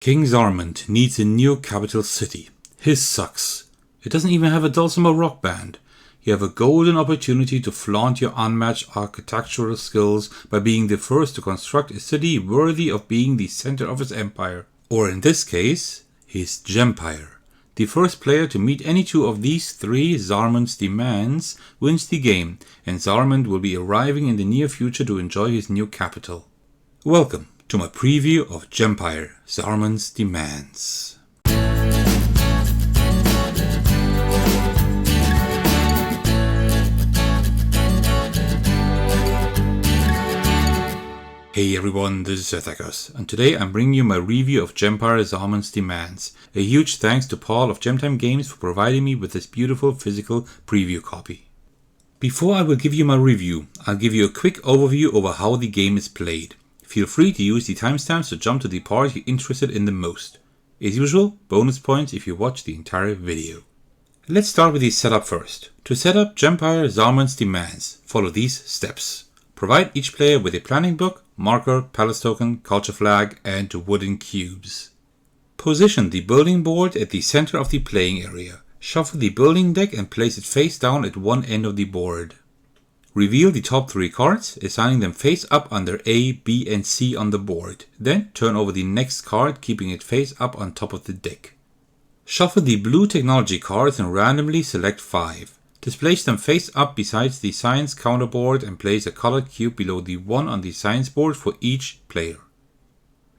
King Zarmund needs a new capital city. His sucks. It doesn't even have a dulcimer rock band. You have a golden opportunity to flaunt your unmatched architectural skills by being the first to construct a city worthy of being the center of his empire. Or in this case, his Gempire. The first player to meet any two of these three Zarmund's demands wins the game, and Zarmund will be arriving in the near future to enjoy his new capital. Welcome to my preview of Gempire, Zarmund's Demands. Hey everyone, this is Zethakos, and today I'm bringing you my review of Gempire, Zarmund's Demands. A huge thanks to Paul of Gemtime Games for providing me with this beautiful physical preview copy. Before I will give you my review, I'll give you a quick overview over how the game is played. Feel free to use the timestamps to jump to the part you're interested in the most. As usual, bonus points if you watch the entire video. Let's start with the setup first. To set up Gempire, Zarmund's Demands, follow these steps. Provide each player with a planning book, marker, palace token, culture flag, and wooden cubes. Position the building board at the center of the playing area. Shuffle the building deck and place it face down at one end of the board. Reveal the top three cards, assigning them face up under A, B, and C on the board. Then turn over the next card, keeping it face up on top of the deck. Shuffle the blue technology cards and randomly select 5. Displace them face up besides the science counter board and place a colored cube below the one on the science board for each player.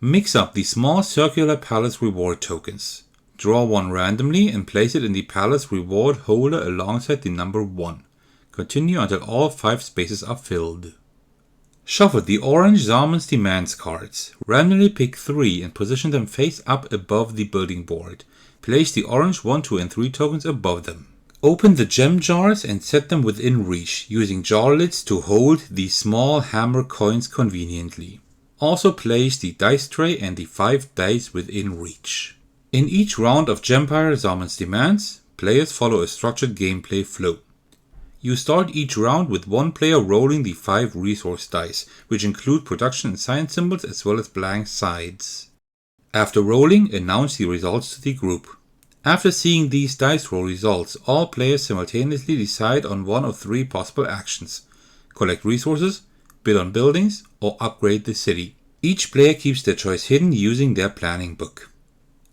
Mix up the small circular palace reward tokens. Draw one randomly and place it in the palace reward holder alongside the number 1. Continue until all 5 spaces are filled. Shuffle the orange Zarmund's Demands cards. Randomly pick 3 and position them face up above the building board. Place the orange 1, 2, and 3 tokens above them. Open the gem jars and set them within reach, using jar lids to hold the small hammer coins conveniently. Also place the dice tray and the 5 dice within reach. In each round of Gempire, Zarmund's Demands, players follow a structured gameplay flow. You start each round with one player rolling the 5 resource dice, which include production and science symbols as well as blank sides. After rolling, announce the results to the group. After seeing these dice roll results, all players simultaneously decide on one of 3 possible actions: collect resources, bid on buildings, or upgrade the city. Each player keeps their choice hidden using their planning book.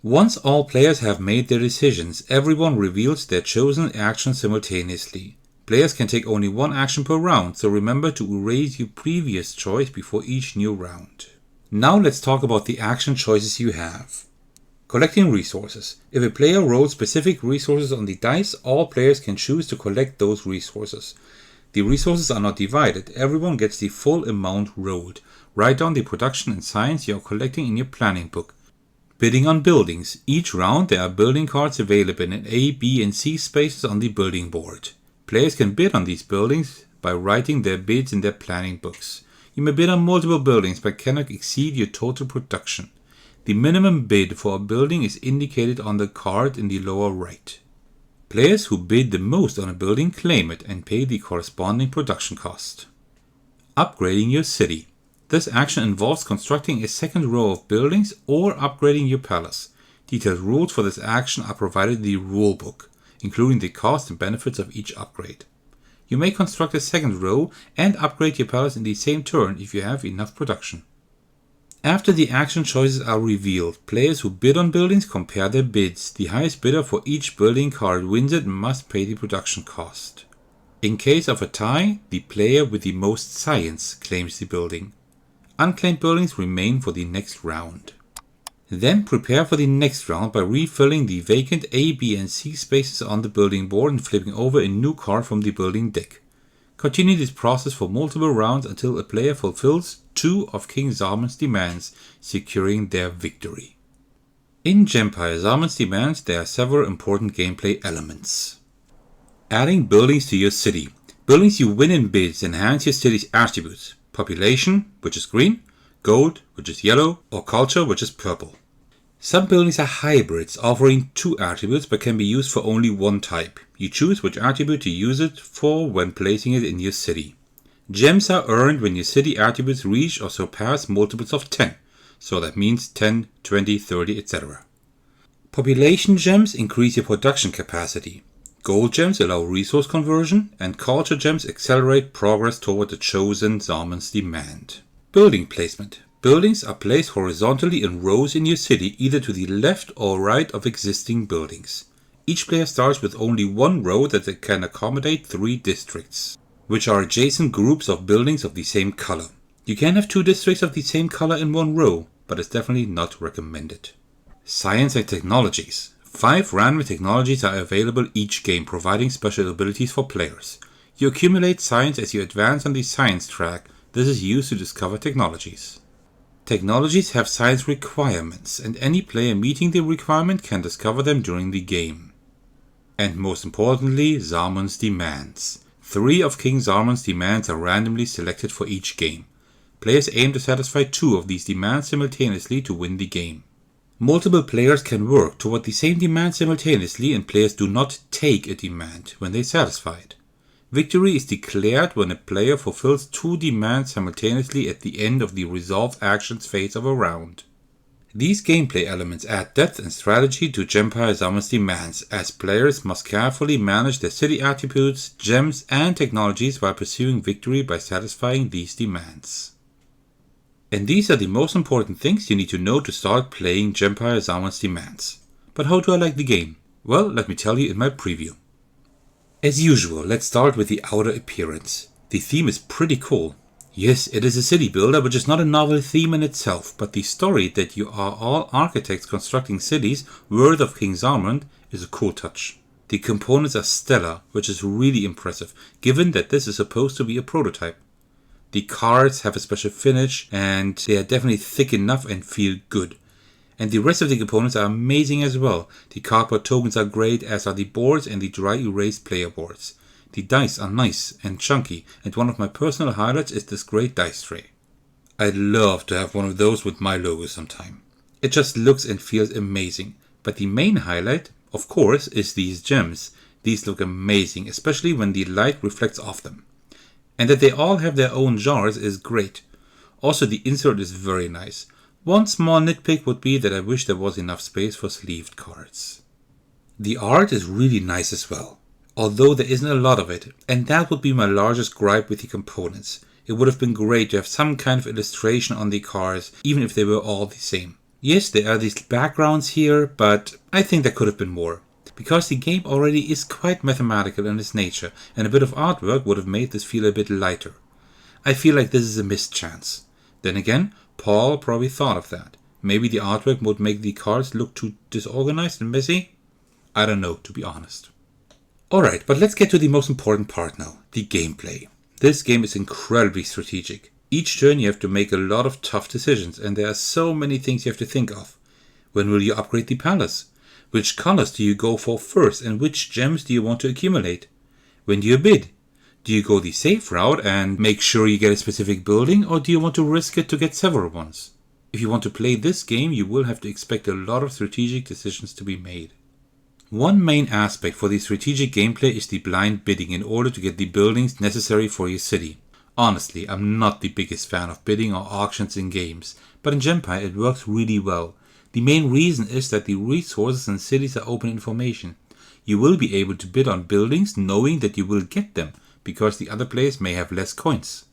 Once all players have made their decisions, everyone reveals their chosen action simultaneously. Players can take only one action per round, so remember to erase your previous choice before each new round. Now let's talk about the action choices you have. Collecting resources. If a player rolls specific resources on the dice, all players can choose to collect those resources. The resources are not divided, everyone gets the full amount rolled. Write down the production and science you are collecting in your planning book. Bidding on buildings. Each round there are building cards available in A, B, and C spaces on the building board. Players can bid on these buildings by writing their bids in their planning books. You may bid on multiple buildings but cannot exceed your total production. The minimum bid for a building is indicated on the card in the lower right. Players who bid the most on a building claim it and pay the corresponding production cost. Upgrading your city. This action involves constructing a second row of buildings or upgrading your palace. Detailed rules for this action are provided in the rulebook, including the cost and benefits of each upgrade. You may construct a second row and upgrade your palace in the same turn if you have enough production. After the action choices are revealed, players who bid on buildings compare their bids. The highest bidder for each building card wins it and must pay the production cost. In case of a tie, the player with the most science claims the building. Unclaimed buildings remain for the next round. Then prepare for the next round by refilling the vacant A, B, and C spaces on the building board and flipping over a new card from the building deck. Continue this process for multiple rounds until a player fulfills 2 of King Zarmund's demands, securing their victory. In Gempire, Zarmund's Demands, there are several important gameplay elements. Adding buildings to your city. Buildings you win in bids enhance your city's attributes. Population, which is green, gold, which is yellow, or culture, which is purple. Some buildings are hybrids, offering 2 attributes but can be used for only one type. You choose which attribute to use it for when placing it in your city. Gems are earned when your city attributes reach or surpass multiples of 10. so that means 10, 20, 30, etc. Population gems increase your production capacity. Gold gems allow resource conversion, and culture gems accelerate progress toward the chosen Zarmund's demand. Building placement. Buildings are placed horizontally in rows in your city, either to the left or right of existing buildings. Each player starts with only one row that can accommodate 3 districts, which are adjacent groups of buildings of the same color. You can have 2 districts of the same color in one row, but it's definitely not recommended. Science and technologies. 5 random technologies are available each game, providing special abilities for players. You accumulate science as you advance on the science track. This is used to discover technologies. Technologies have science requirements, and any player meeting the requirement can discover them during the game. And most importantly, Zarmund's demands. 3 of King Zarmund's demands are randomly selected for each game. Players aim to satisfy 2 of these demands simultaneously to win the game. Multiple players can work toward the same demand simultaneously, and players do not take a demand when they satisfy it. Victory is declared when a player fulfills 2 demands simultaneously at the end of the resolve actions phase of a round. These gameplay elements add depth and strategy to Gempire Zarmund's demands, as players must carefully manage their city attributes, gems, and technologies while pursuing victory by satisfying these demands. And these are the most important things you need to know to start playing Gempire Zarmund's demands. But how do I like the game? Well, let me tell you in my preview. As usual, let's start with the outer appearance. The theme is pretty cool. Yes, it is a city builder, which is not a novel theme in itself, but the story that you are all architects constructing cities worthy of King Zarmund is a cool touch. The components are stellar, which is really impressive, given that this is supposed to be a prototype. The cards have a special finish, and they are definitely thick enough and feel good. And the rest of the components are amazing as well. The cardboard tokens are great, as are the boards and the dry erase player boards. The dice are nice and chunky, and one of my personal highlights is this great dice tray. I'd love to have one of those with my logo sometime. It just looks and feels amazing. But the main highlight, of course, is these gems. These look amazing, especially when the light reflects off them. And that they all have their own jars is great. Also, the insert is very nice. One small nitpick would be that I wish there was enough space for sleeved cards. The art is really nice as well, although there isn't a lot of it, and that would be my largest gripe with the components. It would have been great to have some kind of illustration on the cards, even if they were all the same. Yes, there are these backgrounds here, but I think there could have been more. Because the game already is quite mathematical in its nature, and a bit of artwork would have made this feel a bit lighter. I feel like this is a missed chance. Then again, Paul probably thought of that. Maybe the artwork would make the cards look too disorganized and messy? I don't know, to be honest. Alright, but let's get to the most important part now, the gameplay. This game is incredibly strategic. Each turn you have to make a lot of tough decisions, and there are so many things you have to think of. When will you upgrade the palace? Which colors do you go for first, and which gems do you want to accumulate? When do you bid? Do you go the safe route and make sure you get a specific building, or do you want to risk it to get several ones? If you want to play this game, you will have to expect a lot of strategic decisions to be made. One main aspect for the strategic gameplay is the blind bidding in order to get the buildings necessary for your city. Honestly, I'm not the biggest fan of bidding or auctions in games, but in Gempire it works really well. The main reason is that the resources in cities are open information. You will be able to bid on buildings knowing that you will get them, because the other players may have less coins.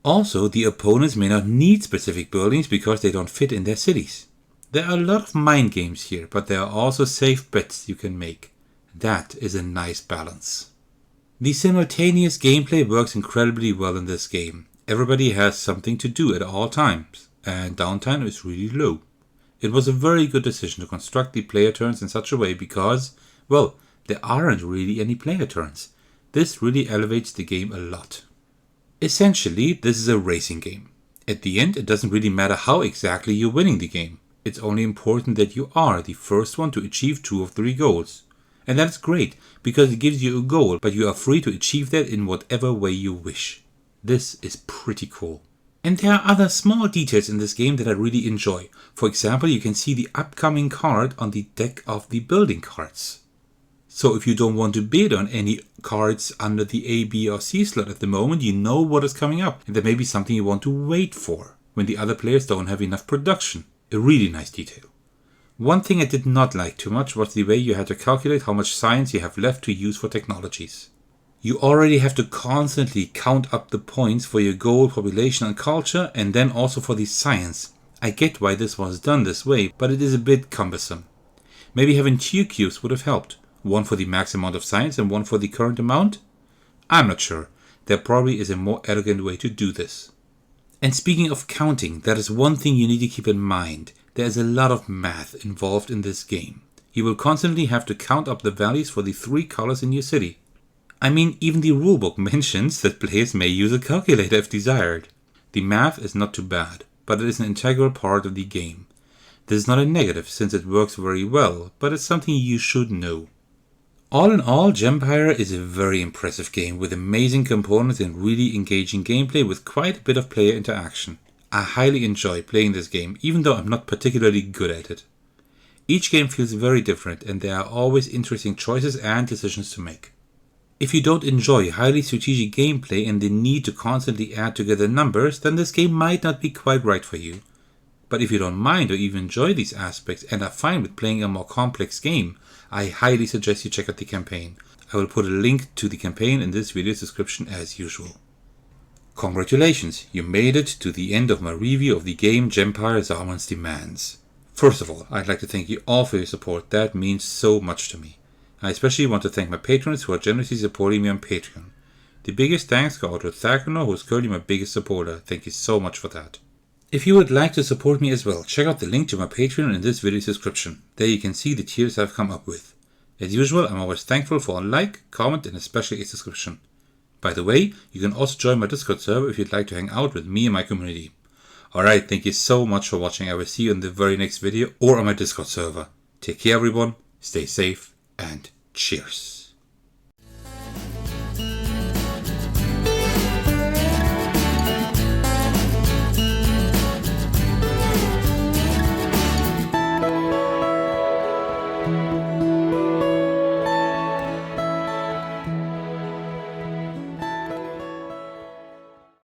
Also, the opponents may not need specific buildings because they don't fit in their cities. There are a lot of mind games here, but there are also safe bets you can make. That is a nice balance. The simultaneous gameplay works incredibly well in this game. Everybody has something to do at all times, and downtime is really low. It was a very good decision to construct the player turns in such a way because, well, there aren't really any player turns. This really elevates the game a lot. Essentially, this is a racing game. At the end, it doesn't really matter how exactly you're winning the game. It's only important that you are the first one to achieve 2 of 3 goals. And that's great, because it gives you a goal, but you are free to achieve that in whatever way you wish. This is pretty cool. And there are other small details in this game that I really enjoy. For example, you can see the upcoming card on the deck of the building cards. So if you don't want to bid on any cards under the A, B or C slot at the moment, you know what is coming up, and there may be something you want to wait for. when the other players don't have enough production. A really nice detail. One thing I did not like too much was the way you had to calculate how much science you have left to use for technologies. You already have to constantly count up the points for your goal, population and culture, and then also for the science. I get why this was done this way, but it is a bit cumbersome. Maybe having 2 cubes would have helped. One for the max amount of science and one for the current amount? I'm not sure. There probably is a more elegant way to do this. And speaking of counting, that is one thing you need to keep in mind. There is a lot of math involved in this game. You will constantly have to count up the values for the 3 colors in your city. I mean, even the rulebook mentions that players may use a calculator if desired. The math is not too bad, but it is an integral part of the game. This is not a negative since it works very well, but it's something you should know. All in all, Gempire is a very impressive game with amazing components and really engaging gameplay with quite a bit of player interaction. I highly enjoy playing this game, even though I'm not particularly good at it. Each game feels very different and there are always interesting choices and decisions to make. If you don't enjoy highly strategic gameplay and the need to constantly add together numbers, then this game might not be quite right for you. But if you don't mind or even enjoy these aspects and are fine with playing a more complex game, I highly suggest you check out the campaign. I will put a link to the campaign in this video's description as usual. Congratulations, you made it to the end of my review of the game Gempire Zarmund's Demands. First of all, I'd like to thank you all for your support, that means so much to me. I especially want to thank my patrons who are generously supporting me on Patreon. The biggest thanks go out to Thakono, who is currently my biggest supporter. Thank you so much for that. If you would like to support me as well, check out the link to my Patreon in this video's description. There you can see the tiers I've come up with. As usual, I'm always thankful for a like, comment and especially a subscription. By the way, you can also join my Discord server if you'd like to hang out with me and my community. Alright, thank you so much for watching. I will see you in the very next video or on my Discord server. Take care everyone, stay safe and cheers.